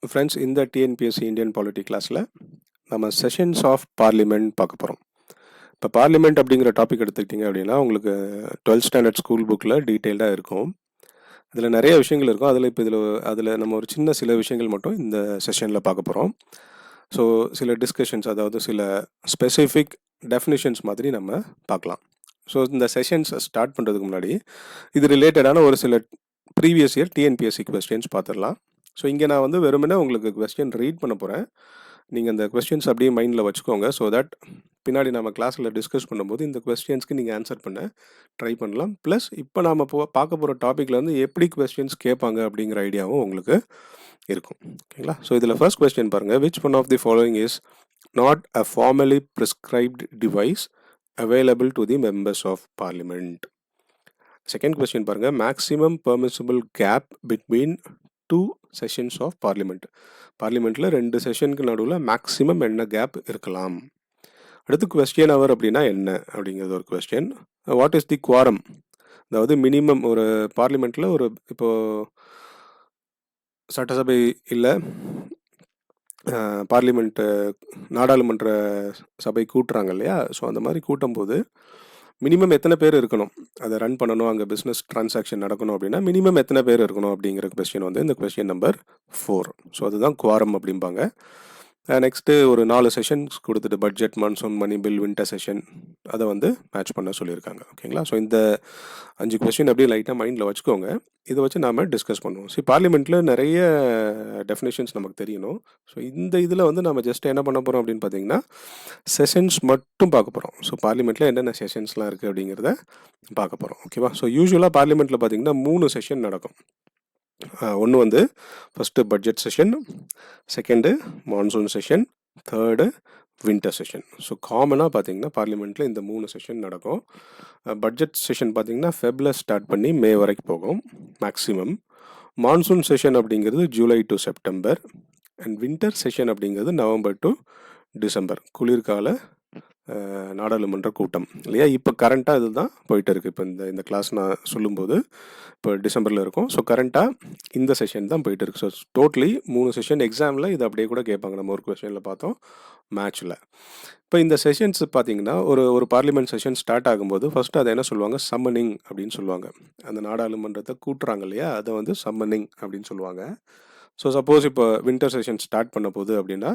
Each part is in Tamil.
ஃப்ரெண்ட்ஸ், இந்த டிஎன்பிஎஸ்சி இந்தியன் பாலிட்டி கிளாஸில் நம்ம செஷன்ஸ் ஆஃப் பார்லிமெண்ட் பார்க்க போகிறோம். இப்போ பார்லிமெண்ட் அப்படிங்கிற டாபிக் எடுத்துக்கிட்டிங்க அப்படின்னா உங்களுக்கு 12th ஸ்டாண்டர்ட் ஸ்கூல் புக்கில் டீட்டெயில்டாக இருக்கும். அதில் நிறைய விஷயங்கள் இருக்கும். அதில் நம்ம ஒரு சில விஷயங்கள் மட்டும் இந்த செஷனில் பார்க்க போகிறோம். ஸோ சில டிஸ்கஷன்ஸ், அதாவது சில ஸ்பெசிஃபிக் டெஃபினிஷன்ஸ் மாதிரி நம்ம பார்க்கலாம். ஸோ இந்த செஷன்ஸ் ஸ்டார்ட் பண்ணுறதுக்கு முன்னாடி இது ரிலேட்டடான ஒரு சில ப்ரீவியஸ் இயர் டிஎன்பிஎஸ்சி கொஸ்டின்ஸ் பார்த்துடலாம். ஸோ இங்கே நான் வெறுமனே உங்களுக்கு கொஸ்டின் ரீட் பண்ண போகிறேன். நீங்கள் அந்த கொஸ்டின்ஸ் அப்படியே மைண்டில் வச்சுக்கோங்க. ஸோ தட் பின்னாடி நம்ம கிளாஸில் டிஸ்கஸ் பண்ணும்போது இந்த கொஸ்டின்ஸ்க்கு நீங்கள் ஆன்சர் பண்ண ட்ரை பண்ணலாம். ப்ளஸ் இப்போ நாம் பார்க்க போகிற டாப்பிக்கில் எப்படி கொஸ்டின்ஸ் கேட்பாங்க அப்படிங்கிற ஐடியாவும் உங்களுக்கு இருக்கும். ஓகேங்களா? ஸோ இதில் ஃபர்ஸ்ட் கொஸ்டின் பாருங்கள். Which one of the following is not a formally prescribed device available to the members of parliament? Second question பாருங்க. maximum permissible gap between two sessions of parliament. பார்லிமெண்ட்டில் 2 செஷனுக்கு நடுவில் மேக்ஸிமம் என்ன கேப் இருக்கலாம்? அடுத்து கொஸ்டின் அவர் அப்படின்னா என்ன அப்படிங்கிறது ஒரு question. What is the quorum? அதாவது மினிமம் ஒரு பார்லிமெண்ட்டில் இப்போது சட்டசபை இல்லை பார்லிமெண்ட்டு நாடாளுமன்ற சபை கூட்டுறாங்க இல்லையா? ஸோ அந்த மாதிரி கூட்டும்போது மினிமம் எத்தனை பேர் இருக்கணும், அதை ரன் பண்ணணும், அங்கே பிஸ்னஸ் ட்ரான்சாக்ஷன் நடக்கணும் அப்படின்னா மினிமம் எத்தனை பேர் இருக்கணும் அப்படிங்கிற கொஸ்டின் இந்த கொஸ்டின் நம்பர் 4. ஸோ அதுதான் குவாரம் அப்படிம்பாங்க. நெக்ஸ்ட்டு ஒரு 4 செஷன்ஸ் கொடுத்துட்டு budget, monsoon, money bill, winter session அதை மேட்ச் பண்ண சொல்லியிருக்காங்க. ஓகேங்களா? ஸோ இந்த 5 கொஸ்டின் அப்படியே லைட்டாக மைண்டில் வச்சுக்கோங்க. இதை வச்சு நாம் டிஸ்கஸ் பண்ணுவோம். ஸோ பார்லிமெண்ட்டில் நிறைய டெஃபினேஷன்ஸ் நமக்கு தெரியணும். ஸோ இந்த இதில் நம்ம ஜஸ்ட் என்ன பண்ண போகிறோம் அப்படின்னு பார்த்தீங்கன்னா செஷன்ஸ் மட்டும் பார்க்க போகிறோம். ஸோ பார்லிமெண்ட்டில் என்னென்ன செஷன்ஸ்லாம் இருக்குது அப்படிங்கிறத பார்க்க போகிறோம். ஓகேவா? ஸோ யூஸ்வலாக பார்லிமெண்ட்டில் பார்த்தீங்கன்னா 3 செஷன் நடக்கும். ஒன்று first budget session, second monsoon session, third winter session. So காமனாக பார்த்தீங்கன்னா பார்லிமெண்ட்டில் இந்த 3 செஷன் நடக்கும். பட்ஜெட் செஷன் பார்த்தீங்கன்னா ஃபெப்ல ஸ்டார்ட் பண்ணி மே வரைக்கும் போகும் மேக்ஸிமம். மான்சூன் செஷன் அப்படிங்கிறது July to September. And winter session அப்படிங்கிறது நவம்பர் டு டிசம்பர், குளிர்கால நாடாளுமன்ற கூட்டம் இல்லையா? இப்போ கரண்ட்டாக இதுதான் போயிட்டு இருக்குது. இப்போ இந்த கிளாஸ் நான் சொல்லும்போது இப்போ டிசம்பரில் இருக்கும். ஸோ கரண்ட்டாக இந்த செஷன் தான் போயிட்டு இருக்குது. So totally 3 session. எக்ஸாமில் இது அப்படியே கூட கேட்பாங்க. நம்ம ஒரு கொஸ்டினில் பார்த்தோம் மேட்ச்சில். இப்போ இந்த செஷன்ஸ் பார்த்தீங்கன்னா ஒரு பார்லிமெண்ட் செஷன் ஸ்டார்ட் ஆகும்போது ஃபஸ்ட்டு அதை என்ன சொல்லுவாங்க, சம்மனிங் அப்படின்னு சொல்லுவாங்க. அந்த நாடாளுமன்றத்தை கூட்டுறாங்க இல்லையா, அதை சம்மனிங் அப்படின்னு சொல்லுவாங்க. ஸோ சப்போஸ் இப்போ வின்டர் செஷன் ஸ்டார்ட் பண்ண போகுது அப்படின்னா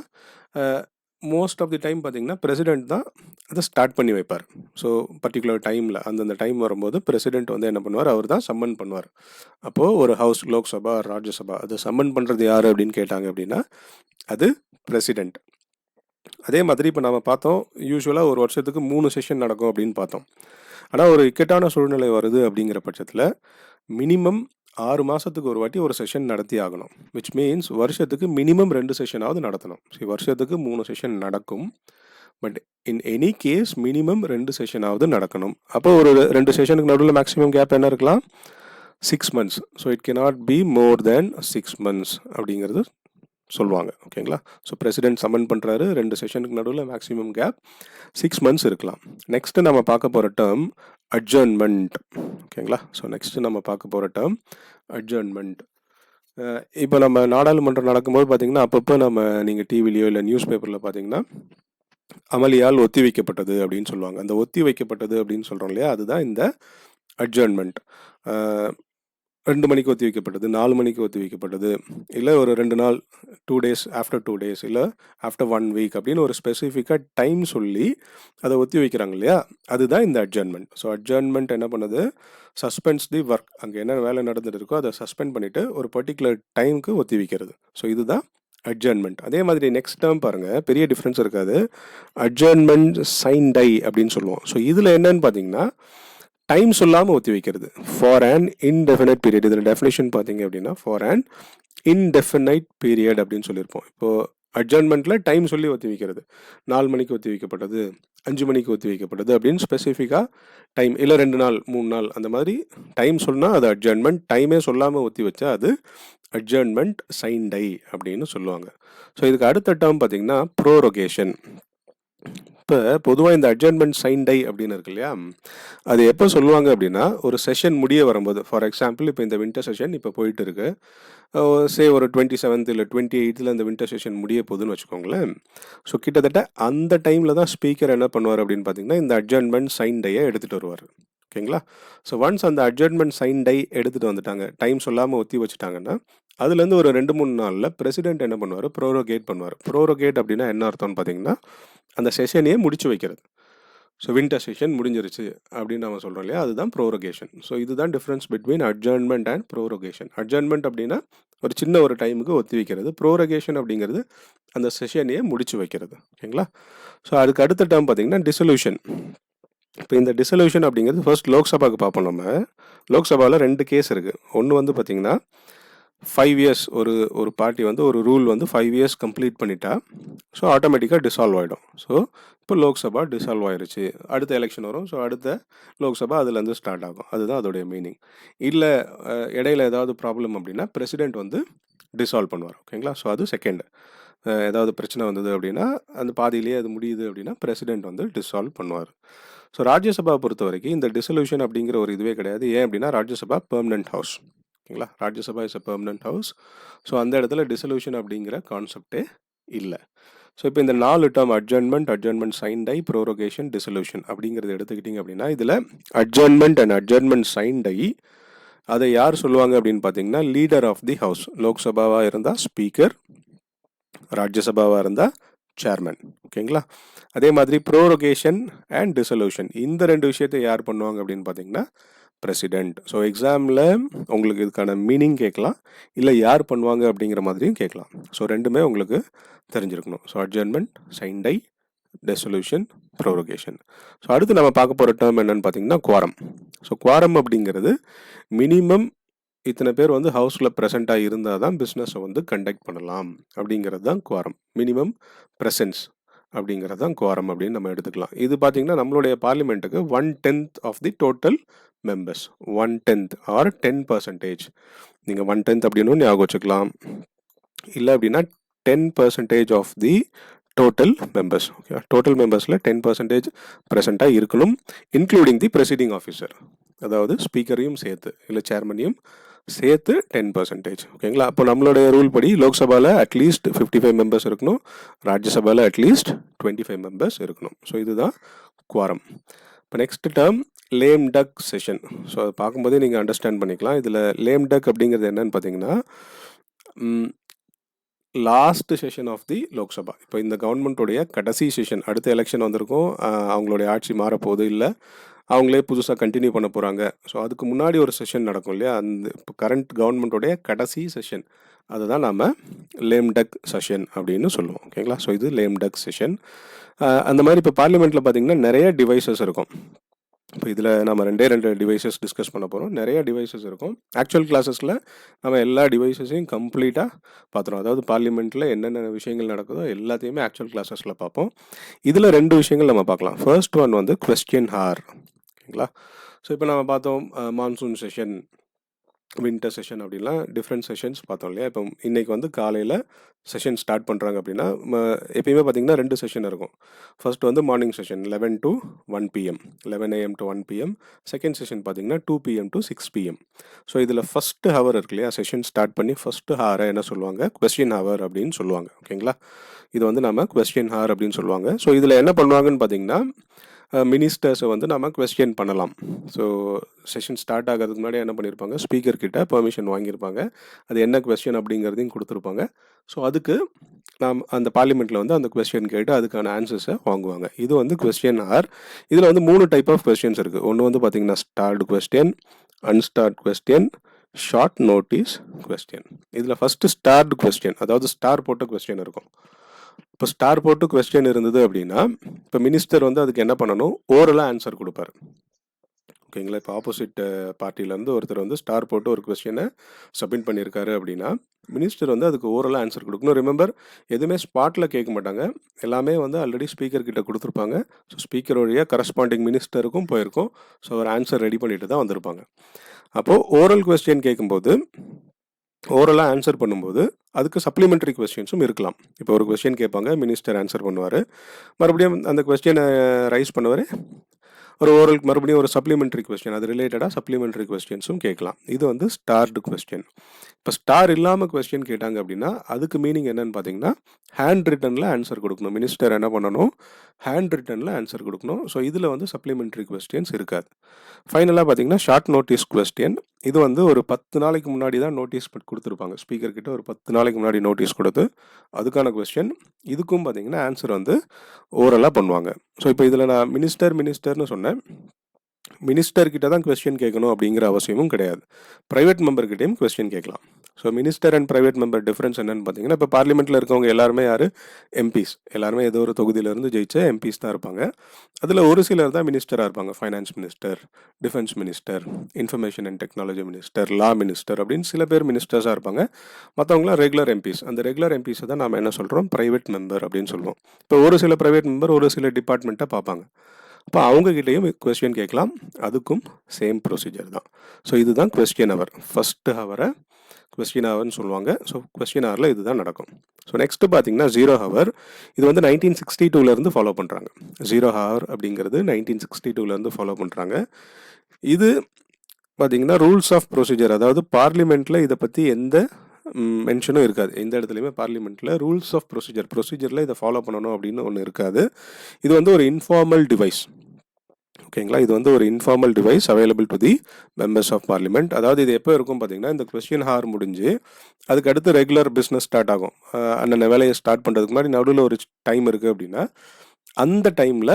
மோஸ்ட் ஆஃப் தி டைம் பார்த்தீங்கன்னா பிரசிடெண்ட் தான் அதை ஸ்டார்ட் பண்ணி வைப்பார். ஸோ பர்டிகுலர் டைமில் அந்தந்த டைம் வரும்போது பிரசிடெண்ட் என்ன பண்ணுவார், அவர் தான் சம்மன் பண்ணுவார். அப்போது ஒரு ஹவுஸ், லோக்சபா, ராஜ்யசபா, அதை சம்மன் பண்ணுறது யார் அப்படின்னு கேட்டாங்க அப்படின்னா அது பிரசிடெண்ட். அதே மாதிரி இப்போ நம்ம பார்த்தோம், யூஸ்வலாக ஒரு வருஷத்துக்கு 3 செஷன் நடக்கும் அப்படின்னு பார்த்தோம். ஆனால் ஒரு இக்கட்டான சூழ்நிலை வருது அப்படிங்கிற பட்சத்தில் மினிமம் 6 மாதத்துக்கு ஒரு வாட்டி ஒரு செஷன் நடத்தி ஆகணும். விச் மீன்ஸ் வருஷத்துக்கு மினிமம் 2 செஷனாவது நடத்தணும். சரி, வருஷத்துக்கு 3 செஷன் நடக்கும். But in any case minimum 2 செஷனாவது நடக்கணும். அப்போ ஒரு 2 செஷனுக்கு நடுவில் மேக்ஸிமம் கேப் என்ன இருக்கலாம், 6 months. So it cannot be more than 6 months அப்படிங்கிறது சொல்லுவாங்க. ஓகேங்களா? ஸோ பிரசிடென்ட் சம்மன் பண்ணுறாரு, 2 செஷனுக்கு நடுவில் மேக்ஸிமம் கேப் 6 months இருக்கலாம். நெக்ஸ்ட்டு நம்ம பார்க்க போகிற டேர்ம் அட்ஜர்ன்மெண்ட். ஓகேங்களா? ஸோ நெக்ஸ்ட்டு நம்ம பார்க்க போகிற டேர்ம் அட்ஜர்ன்மெண்ட். இப்போ நம்ம நாடாளுமன்றம் நடக்கும்போது பார்த்தீங்கன்னா அப்பப்போ நீங்கள் டிவிலையோ இல்லை நியூஸ் பேப்பரில் பார்த்தீங்கன்னா அமளியால் ஒத்தி வைக்கப்பட்டது அப்படின்னு சொல்லுவாங்க. அந்த ஒத்தி வைக்கப்பட்டது அப்படின்னு சொல்கிறோம் இல்லையா, அதுதான் இந்த அட்ஜர்ன்மெண்ட். 2 மணிக்கு ஒத்தி வைக்கப்பட்டது, 4 மணிக்கு ஒத்தி வைக்கப்பட்டது, இல்லை ஒரு 2 நாள், 2 days, ஆஃப்டர் 2 days, இல்லை ஆஃப்டர் 1 week அப்படின்னு ஒரு ஸ்பெசிஃபிக்காக டைம் சொல்லி அதை ஒத்தி வைக்கிறாங்க இல்லையா, அதுதான் இந்த அட்ஜர்ன்மெண்ட். ஸோ அட்ஜர்ன்மெண்ட் என்ன பண்ணுது, சஸ்பெண்ட்ஸ் தி ஒர்க். அங்கே என்ன வேலை நடந்துட்டு இருக்கோ அதை சஸ்பெண்ட் பண்ணிவிட்டு ஒரு பர்டிகுலர் டைமுக்கு ஒத்தி வைக்கிறது. ஸோ இதுதான் அட்ஜர்ன்மெண்ட். அதே மாதிரி நெக்ஸ்ட் டேர்ம் பாருங்கள், பெரிய டிஃப்ரென்ஸ் இருக்காது. அட்ஜர்ன்மெண்ட் சைன் டை அப்படின்னு சொல்லுவோம். ஸோ இதில் என்னன்னு பார்த்தீங்கன்னா டைம் சொல்லாமல் ஒத்தி வைக்கிறது. For an indefinite period. இதில் டெஃபினேஷன் பார்த்தீங்க அப்படின்னா ஃபார் அன் இன்டெஃபினைட் பீரியட் அப்படின்னு சொல்லியிருப்போம். இப்போது அட்ஜர்ன்மெண்ட்டில் டைம் சொல்லி ஒத்தி வைக்கிறது. 4 மணிக்கு ஒத்தி வைக்கப்பட்டது, 5 மணிக்கு ஒத்தி வைக்கப்பட்டது அப்படின்னு ஸ்பெசிஃபிக்காக டைம், இல்லை 2 நாள் 3 நாள் அந்த மாதிரி டைம் சொன்னால் அது அட்ஜர்ன்மெண்ட். டைமே சொல்லாமல் ஒத்தி வச்சா அது அட்ஜர்ன்மெண்ட் சைன் டை அப்படின்னு சொல்லுவாங்க. ஸோ இதுக்கு அடுத்த டேர்ம் பார்த்தீங்கன்னா ப்ரோரோகேஷன். இப்போ பொதுவாக இந்த அட்ஜர்ன்மெண்ட் சைன் டை அப்படின்னு இருக்கு இல்லையா, அது எப்போ சொல்லுவாங்க அப்படின்னா ஒரு செஷன் முடிய வரும்போது. ஃபார் எக்ஸாம்பிள் இப்போ இந்த வின்டர் செஷன் இப்போ போயிட்டு இருக்கு, ஒரு 27th இல்லை 28th இந்த வின்டர் செஷன் முடிய போகுதுன்னு வச்சுக்கோங்களேன். ஸோ கிட்டத்தட்ட அந்த டைமில் தான் ஸ்பீக்கர் என்ன பண்ணுவார் அப்படின்னு பார்த்தீங்கன்னா இந்த அட்ஜர்ன்மெண்ட் சைன் டையை எடுத்துகிட்டு வருவார். ஓகேங்களா? ஸோ ஒன்ஸ் அந்த அட்ஜர்ன்மெண்ட் சைன் டை எடுத்துகிட்டு வந்துட்டாங்க, டைம் சொல்லாமல் ஒத்தி வச்சுட்டாங்கன்னா, அதுலேருந்து ஒரு 2-3 நாளில் பிரசிடென்ட் என்ன பண்ணுவார், ப்ரோரோகேட் பண்ணுவார். ப்ரோரோகேட் அப்படின்னா என்ன அர்த்தம்னு பார்த்தீங்கன்னா அந்த செஷனையே முடிச்சு வைக்கிறது. ஸோ வின்டர் செஷன் முடிஞ்சிருச்சு அப்படின்னு நம்ம சொல்கிறோம் இல்லையா, அதுதான் ப்ரோரோகேஷன். ஸோ இதுதான் difference between adjournment and ப்ரோரோகேஷன். Adjournment அப்படின்னா ஒரு சின்ன ஒரு டைமுக்கு ஒத்தி வைக்கிறது. ப்ரோரோகேஷன் அப்படிங்கிறது அந்த செஷனையே முடிச்சு வைக்கிறது. ஓகேங்களா? ஸோ அதுக்கு அடுத்த டேர்ம் பார்த்தீங்கன்னா டிசல்யூஷன். இப்போ இந்த டிசல்யூஷன் அப்படிங்கிறது ஃபர்ஸ்ட் லோக்சபாவுக்கு பார்ப்போம். நம்ம லோக்சபாவில் 2 கேஸ் இருக்குது. ஒன்று வந்து பார்த்திங்கன்னா 5 இயர்ஸ் ஒரு பார்ட்டி வந்து ஒரு ரூல் வந்து 5 இயர்ஸ் கம்ப்ளீட் பண்ணிட்டா ஸோ ஆட்டோமேட்டிக்காக டிசால்வ் ஆகிடும். ஸோ இப்போ லோக்சபா டிசால்வ் ஆயிடுச்சு, அடுத்த எலெக்ஷன் வரும், ஸோ அடுத்த லோக்சபா அதுலேருந்து ஸ்டார்ட் ஆகும். அதுதான் அதோடைய மீனிங். இல்லை இடையில ஏதாவது ப்ராப்ளம் அப்படின்னா பிரசிடென்ட் வந்து டிசால்வ் பண்ணுவார். ஓகேங்களா? ஸோ அது செகண்ட். ஏதாவது பிரச்சனை வந்தது அப்படின்னா அந்த பாதியிலேயே அது முடியுது அப்படின்னா பிரசிடென்ட் வந்து டிசால்வ் பண்ணுவார். ஸோ ராஜ்யசபா பொறுத்த வரைக்கும் இந்த டிசல்யூஷன் அப்படிங்கிற ஒரு இதுவே கிடையாது. ஏன் அப்படின்னா ராஜ்யசபா பெர்மனன்ட் ஹவுஸ். ஓகேங்களா? Rajya Sabha is a permanent house. So அந்த இடத்துல டிசல்யூஷன் அப்படிங்கிற கான்செப்டே இல்லை. ஸோ இப்போ இந்த 4 term adjournment sine tie, ப்ரோரோகேஷன், dissolution அப்படிங்கிறது எடுத்துக்கிட்டிங்க அப்படின்னா இதில் adjournment and adjournment sine tie அதை யார் சொல்லுவாங்க அப்படின்னு பார்த்தீங்கன்னா லீடர் ஆஃப் தி ஹவுஸ். லோக்சபாவாக இருந்தால் ஸ்பீக்கர், ராஜ்யசபாவாக இருந்தால் சேர்மன். ஓகேங்களா? அதே மாதிரி ப்ரோரோகேஷன் அண்ட் டிசல்யூஷன் இந்த 2 விஷயத்தை யார் பண்ணுவாங்க அப்படின்னு பார்த்தீங்கன்னா பிரசிடென்ட். ஸோ எக்ஸாமில் உங்களுக்கு இதுக்கான மீனிங் கேட்கலாம், இல்லை யார் பண்ணுவாங்க அப்படிங்கிற மாதிரியும் கேட்கலாம். ஸோ ரெண்டுமே உங்களுக்கு தெரிஞ்சிருக்கணும். So adjournment, sine die, dissolution, prorogation. So அடுத்து நம்ம பார்க்க போகிற டேர்ம் என்னன்னு பார்த்தீங்கன்னா குவாரம். ஸோ குவாரம் அப்படிங்கிறது மினிமம் இத்தனை பேர் வந்து ஹவுஸில் ப்ரெசண்ட்டாக இருந்தால் தான் பிஸ்னஸை வந்து கண்டக்ட் பண்ணலாம் அப்படிங்கிறது தான் குவாரம். மினிமம் ப்ரெசன்ஸ் அப்படிங்கிறது தான் குவாரம் அப்படின்னு நம்ம எடுத்துக்கலாம். இது பார்த்தீங்கன்னா நம்மளுடைய பார்லிமெண்ட்டுக்கு 1/10 of the total members, 1/10 or 10%. நீங்கள் 1/10 அப்படின்னு ஞாபகம் வச்சுக்கலாம். இல்லை அப்படின்னா 10% of the total members. Okay, total மெம்பர்ஸில் 10% ப்ரெசண்ட்டாக இருக்கணும், இன்க்ளூடிங் தி ப்ரெசைடிங் ஆஃபீஸர், அதாவது ஸ்பீக்கரையும் சேர்த்து இல்லை சேர்மனையும் சேர்த்து 10%. ஓகேங்களா? அப்போ நம்மளுடைய ரூல் படி லோக்சபாவில் அட்லீஸ்ட் 55 மெம்பர்ஸ் இருக்கணும், ராஜ்யசபாவில் அட்லீஸ்ட் 25 மெம்பர்ஸ் இருக்கணும். ஸோ இதுதான் குவாரம். இப்போ நெக்ஸ்ட் டேர்ம் லேம் டக் செஷன். ஸோ அதை பார்க்கும்போதே நீங்கள் அண்டர்ஸ்டாண்ட் பண்ணிக்கலாம். இதில் லேம் டக் அப்படிங்கிறது என்னன்னு பார்த்தீங்கன்னா last session of the Lok Sabha. இப்போ இந்த கவர்மெண்ட்டோடைய கடைசி செஷன், அடுத்த எலெக்ஷன் வந்திருக்கும், அவங்களுடைய ஆட்சி மாறப்போகுது, இல்லை அவங்களே புதுசாக கண்டினியூ பண்ண போகிறாங்க. ஸோ அதுக்கு முன்னாடி ஒரு செஷன் நடக்கும் இல்லையா, அந்த இப்போ கரண்ட் கவர்மெண்ட்டோடைய கடைசி செஷன், அதை தான் நாம் லேம் டக் செஷன் அப்படின்னு சொல்லுவோம். ஓகேங்களா? ஸோ இது லேம் டக் செஷன். அந்த மாதிரி இப்போ பார்லிமெண்ட்டில் பார்த்தீங்கன்னா நிறைய டிவைசஸ் இருக்கும். இப்போ இதில் நம்ம 2 டிவைசஸ் டிஸ்கஸ் பண்ண போகிறோம். நிறைய டிவைசஸ் இருக்கும். ஆக்சுவல் கிளாஸஸில் நம்ம எல்லா டிவைசஸையும் கம்ப்ளீட்டாக பார்த்துறோம். அதாவது பார்லிமெண்ட்டில் என்னென்ன விஷயங்கள் நடக்குதோ எல்லாத்தையுமே ஆக்சுவல் கிளாஸஸில் பார்ப்போம். இதில் 2 விஷயங்கள் நம்ம பார்க்கலாம். ஃபர்ஸ்ட் ஒன் வந்து கொஸ்டின் ஹார். ஓகேங்களா? ஸோ இப்போ நம்ம பார்த்தோம் மான்சூன் செஷன், வின்டர் செஷன் அப்படின்லாம் டிஃப்ரெண்ட் செஷன்ஸ் பார்த்தோம் இல்லையா. இப்போ இன்றைக்கி வந்து காலையில் செஷன் ஸ்டார்ட் பண்ணுறாங்க அப்படின்னா எப்பயுமே பார்த்திங்கன்னா 2 செஷன் இருக்கும். ஃபர்ஸ்ட் வந்து morning session 11 to 1 PM, 11 AM to 1 PM. Second session பார்த்திங்கன்னா 2 PM to 6 PM. ஸோ இதில் ஃபஸ்ட்டு ஹவர் இருக்கு இல்லையா, செஷன் ஸ்டார்ட் பண்ணி ஃபஸ்ட்டு ஹவரை என்ன சொல்லுவாங்க, கொஸ்டின் ஹவர் அப்படின்னு சொல்லுவாங்க. ஓகேங்களா? இது வந்து நம்ம கொஸ்டின் ஹவர் அப்படின்னு சொல்லுவாங்க. ஸோ இதில் என்ன பண்ணுவாங்கன்னு பார்த்திங்கன்னா மினிஸ்டர்ஸை வந்து நம்ம கொஸ்டின் பண்ணலாம். ஸோ செஷன் ஸ்டார்ட் ஆகிறதுக்கு முன்னாடி என்ன பண்ணியிருப்பாங்க, ஸ்பீக்கர் கிட்ட பெர்மிஷன் வாங்கியிருப்பாங்க, அது என்ன கொஸ்டின் அப்படிங்கிறதையும் கொடுத்துருப்பாங்க. ஸோ அதுக்கு நாம் அந்த பார்லிமெண்ட்டில் வந்து அந்த கொஸ்டின் கேட்டு அதுக்கான ஆன்சர்ஸை வாங்குவாங்க. இது வந்து கொஸ்டின் ஹவர். இதில் வந்து 3 டைப் ஆஃப் கொஸ்டின்ஸ் இருக்குது. ஒன்று வந்து பார்த்திங்கன்னா starred question, unstarred question, short notice question. இதில் ஃபஸ்ட்டு ஸ்டார்டு கொஸ்டின், அதாவது ஸ்டார் போட்ட கொஸ்டின் இருக்கும். இப்போ ஸ்டார் போட்டு கொஸ்டின் இருந்தது அப்படின்னா இப்போ மினிஸ்டர் வந்து அதுக்கு என்ன பண்ணணும், ஓரலாக ஆன்சர் கொடுப்பார். ஓகேங்களா? இப்போ ஆப்போசிட் பார்ட்டிலேருந்து ஒருத்தர் வந்து ஸ்டார் போட்டு ஒரு கொஸ்டினை சப்மிட் பண்ணியிருக்காரு அப்படின்னா மினிஸ்டர் வந்து அதுக்கு ஓரலாக ஆன்சர் கொடுக்கணும். ரிமெம்பர், எதுவுமே ஸ்பாட்டில் கேட்க மாட்டாங்க, எல்லாமே வந்து ஆல்ரெடி ஸ்பீக்கர் கிட்ட கொடுத்துருப்பாங்க. ஸோ ஸ்பீக்கருடைய கரஸ்பாண்டிங் மினிஸ்டருக்கும் போயிருக்கும். ஸோ அவர் ஆன்சர் ரெடி பண்ணிட்டு தான் வந்திருப்பாங்க. அப்போது ஓரல் கொஸ்டின் கேட்கும்போது ஓரலாக ஆன்சர் பண்ணும்போது அதுக்கு சப்ளிமெண்ட்ரி கொஸ்டின்ஸும் இருக்கலாம். இப்போ ஒரு கொஸ்டின் கேட்பாங்க, மினிஸ்டர் ஆன்சர் பண்ணுவார், மறுபடியும் அந்த கொஸ்டினை ரைஸ் பண்ணுவார், ஒரு ஓரல் மறுபடியும் ஒரு சப்ளிமெண்ட்ரி கொஸ்டின் அது ரிலேட்டடாக சப்ளிமெண்ட்ரி கொஸ்டின்ஸும் கேட்கலாம். இது வந்து ஸ்டார்டு கொஸ்டின். இப்போ ஸ்டார் இல்லாமல் கொஸ்டின் கேட்டாங்க அப்படின்னா அதுக்கு மீனிங் என்னன்னு பார்த்தீங்கன்னா ஹேண்ட் ரிட்டனில் ஆன்சர் கொடுக்கணும். மினிஸ்டர் என்ன பண்ணணும், ஹேண்ட் ரிட்டனில் ஆன்சர் கொடுக்கணும். ஸோ இதில் வந்து சப்ளிமெண்ட்ரி கொஸ்டின்ஸ் இருக்காது. ஃபைனலாக பார்த்தீங்கன்னா ஷார்ட் நோட்டீஸ் கொஸ்டின். இது வந்து ஒரு 10 நாளைக்கு முன்னாடி தான் நோட்டீஸ் கொடுத்துருப்பாங்க. ஸ்பீக்கர் கிட்ட ஒரு 10 நாளைக்கு முன்னாடி நோட்டீஸ் கொடுத்து அதுக்கான கொஸ்டின். இதுக்கும் பார்த்தீங்கன்னா ஆன்சர் வந்து ஓரலாக பண்ணுவாங்க. ஸோ இப்போ இதில் நான் மினிஸ்டர்னு சொன்னேன். மினிஸ்டர் கிட்ட தான் கொஸ்டின் கேட்கணும் அப்படிங்கிற அவசியமும் கிடையாது. ப்ரைவேட் மெம்பர்கிட்டையும் கொஸ்டின் கேட்கலாம். So minister and private member difference என்னன்னு பார்த்தீங்கன்னா, இப்போ பார்லிமெண்ட்டில் இருக்கவங்க எல்லாருமே யார், எம்பிஸ். எல்லாருமே ஏதோ ஒரு தொகுதியிலேருந்து ஜெயிச்ச எம்பிஸ் தான் இருப்பாங்க. அதில் ஒரு சிலர் தான் மினிஸ்டராக இருப்பாங்க. Finance minister, defence minister, information and technology minister, law minister அப்படின்னு சில பேர் மினிஸ்டர்ஸாக இருப்பாங்க. மற்றவங்களாம் ரெகுலர் எம்பிஸ். அந்த ரெகுலர் எம்பிஸை தான் நாம் என்ன சொல்கிறோம், ப்ரைவேட் மெம்பர் அப்படின்னு சொல்லுவோம். இப்போ ஒரு சில ப்ரைவேட் மெம்பர் ஒரு சில டிபார்ட்மெண்ட்டை பார்ப்பாங்க. அப்போ அவங்ககிட்டையும் கொஸ்டின் கேட்கலாம். அதுக்கும் சேம் ப்ரொசீஜர் தான். ஸோ இதுதான் கொஸ்டின் ஹவர். ஃபஸ்ட்டு ஹவரை கொஸ்டின் ஹவர்னு சொல்லுவாங்க. ஸோ கொஸ்டின் ஹவரில் இதுதான் நடக்கும். ஸோ நெக்ஸ்ட்டு பார்த்தீங்கன்னா 0 ஹவர். இது வந்து 1962 ஃபாலோ பண்ணுறாங்க. 0 ஹவர் அப்படிங்கிறது 1962 ஃபாலோ பண்ணுறாங்க. இது பார்த்தீங்கன்னா ரூல்ஸ் ஆஃப் ப்ரொசீஜர், அதாவது பார்லிமெண்ட்டில் இதை பற்றி எந்த மென்ஷனும் இருக்காது. எந்த இடத்துலையுமே பார்லிமெண்ட்டில் ரூல்ஸ் ஆஃப் ப்ரொசீஜரில் இதை ஃபாலோ பண்ணணும் அப்படின்னு ஒன்று இருக்காது. இது வந்து ஒரு இன்ஃபார்மல் டிவைஸ். ஓகேங்களா, இது வந்து ஒரு informal device available to the members of parliament. அதாவது இது எப்போ இருக்கும் பார்த்தீங்கன்னா, இந்த கொஸ்டின் ஹவர் முடிஞ்சு அதுக்கு அடுத்து ரெகுலர் பிஸ்னஸ் ஸ்டார்ட் ஆகும். அண்ணன் வேலையை ஸ்டார்ட் பண்ணுறதுக்கு முன்னாடி நடுவில் ஒரு டைம் இருக்குது அப்படின்னா அந்த டைமில்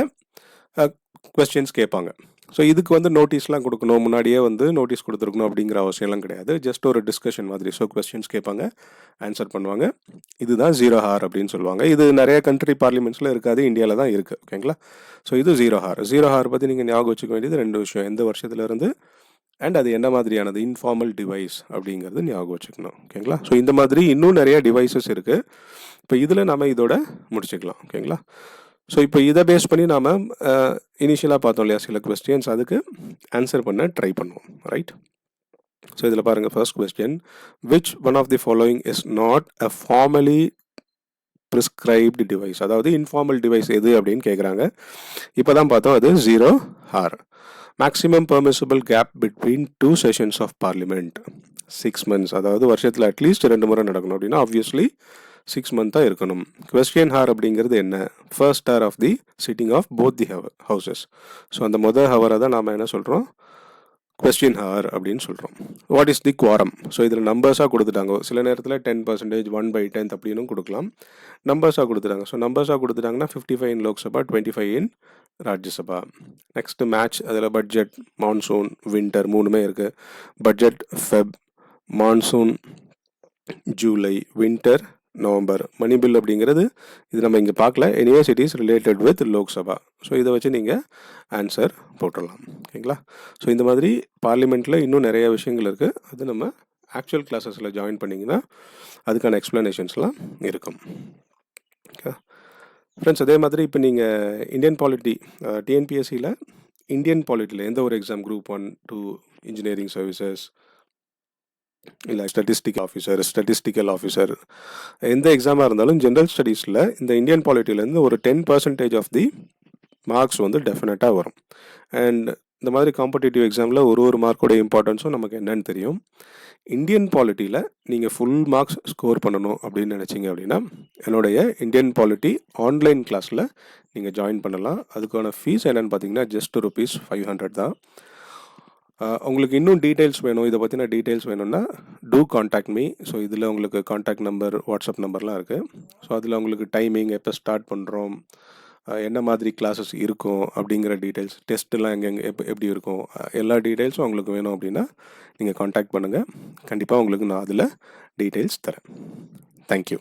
கொஸ்டின்ஸ் கேட்பாங்க. ஸோ இதுக்கு வந்து நோட்டீஸ்லாம் கொடுக்கணும், முன்னாடியே வந்து நோட்டீஸ் கொடுத்துருக்கணும் அப்படிங்கிற அவசியம்லாம் கிடையாது. ஜஸ்ட் ஒரு டிஸ்கஷன் மாதிரி. ஸோ கொஸ்டின்ஸ் கேட்பாங்க, ஆன்சர் பண்ணுவாங்க. இதுதான் 0 ஹவர் அப்படின்னு சொல்லுவாங்க. இது நிறைய கண்ட்ரி பார்லிமெண்ட்ஸில் இருக்காது, இந்தியாவில் தான் இருக்குது. ஓகேங்களா, ஸோ இது 0 ஹவர். 0 ஹவர் பற்றி நீங்கள் ஞாபகம் வச்சுக்க வேண்டியது 2 விஷயம். எந்த வருஷத்துலேருந்து அண்ட் அது என்ன மாதிரியானது, இன்ஃபார்மல் டிவைஸ் அப்படிங்கிறது ஞாபகம் வச்சுக்கணும். ஓகேங்களா, ஸோ இந்த மாதிரி இன்னும் நிறைய டிவைசஸ் இருக்குது. இப்போ இதில் நம்ம இதோட முடிச்சுக்கலாம். ஓகேங்களா, ஸோ இப்போ இதை பேஸ் பண்ணி நாம் இனிஷியலாக பார்த்தோம் இல்லையா சில கொஸ்டின்ஸ், அதுக்கு ஆன்சர் பண்ண ட்ரை பண்ணுவோம். ரைட், ஸோ இதில் பாருங்கள், first question, which one of the following is not a formally prescribed device. அதாவது இன்ஃபார்மல் டிவைஸ் எது அப்படின்னு கேட்குறாங்க. இப்போ தான் பார்த்தோம், அது 0 hour. Maximum permissible gap between 2 sessions of parliament 6 months. அதாவது வருஷத்தில் அட்லீஸ்ட் 2 முறை நடக்கணும் அப்படின்னா ஆப்வியஸ்லி 6 months இருக்கணும். கொஸ்டின் ஹவர் அப்படிங்கிறது என்ன, first hour of the sitting of both the houses. So அந்த முதல் ஹவரை தான் நாம் என்ன சொல்கிறோம், கொஸ்டின் ஹவர் அப்படின்னு சொல்கிறோம். What is the quorum? So இதில் நம்பர்ஸாக கொடுத்துட்டாங்க. சில நேரத்தில் 10%, 1/10 அப்படின்னு கொடுக்கலாம். நம்பர்ஸாக கொடுத்துட்டாங்க. ஸோ நம்பர்ஸாக கொடுத்துட்டாங்கன்னா 55 in Lok Sabha, 25 in Rajya Sabha. Next match, அதில் பட்ஜெட், மான்சூன், வின்டர் மூணுமே இருக்குது. Budget Feb, monsoon July, winter November. Money bill அப்படிங்கிறது இது நம்ம இங்கே பார்க்கல. Anyways it is related with Lok Sabha. So இதை வச்சு நீங்கள் ஆன்சர் போட்டுடலாம். ஓகேங்களா, ஸோ இந்த மாதிரி பார்லிமெண்ட்டில் இன்னும் நிறைய விஷயங்கள் இருக்குது. அது நம்ம ஆக்சுவல் கிளாஸஸில் ஜாயின் பண்ணிங்கன்னா அதுக்கான எக்ஸ்ப்ளனேஷன்ஸ்லாம் இருக்கும். ஓகே ஃப்ரெண்ட்ஸ், அதே மாதிரி இப்போ நீங்கள் இந்தியன் பாலிட்டி டிஎன்பிஎஸ்சியில் இந்தியன் பாலிட்டியில் எந்த ஒரு எக்ஸாம், குரூப் 1, 2, இன்ஜினியரிங் சர்வீசஸ், இல்லை ஸ்டாட்டிஸ்டிக்கல் ஆஃபீஸர், எந்த எக்ஸாமாக இருந்தாலும் ஜென்ரல் ஸ்டடீஸில் இந்த இந்தியன் பாலிட்டிலேருந்து ஒரு 10% ஆஃப் தி மார்க்ஸ் வந்து டெஃபினட்டாக வரும். அண்ட் இந்த மாதிரி காம்படிட்டிவ் எக்ஸாமில் ஒரு மார்க்கோட இம்பார்ட்டன்ஸும் நமக்கு என்னன்னு தெரியும். இந்தியன் பாலிட்டியில் நீங்கள் ஃபுல் மார்க்ஸ் ஸ்கோர் பண்ணணும் அப்படின்னு நினச்சிங்க அப்படின்னா என்னுடைய இந்தியன் பாலிட்டி ஆன்லைன் கிளாஸில் நீங்கள் ஜாயின் பண்ணலாம். அதுக்கான ஃபீஸ் என்னென்னு பார்த்தீங்கன்னா ஜஸ்ட் ₹500 தான். உங்களுக்கு இன்னும் டீட்டெயில்ஸ் வேணும், இதை பற்றின டீட்டெயில்ஸ் வேணும்னா டூ காண்டாக்ட் மீ. ஸோ இதில் உங்களுக்கு காண்டாக்ட் நம்பர், வாட்ஸ்அப் நம்பர்லாம் இருக்குது. ஸோ அதில் உங்களுக்கு டைமிங், எப்போ ஸ்டார்ட் பண்ணுறோம், என்ன மாதிரி கிளாஸஸ் இருக்கும் அப்படிங்கிற டீட்டெயில்ஸ், டெஸ்ட்டெல்லாம் எங்கெங்கே எப்படி இருக்கும், எல்லா டீட்டெயில்ஸும் உங்களுக்கு வேணும் அப்படின்னா நீங்கள் காண்டாக்ட் பண்ணுங்கள். கண்டிப்பாக உங்களுக்கு நான் அதில் டீட்டெயில்ஸ் தரேன். தேங்க்யூ.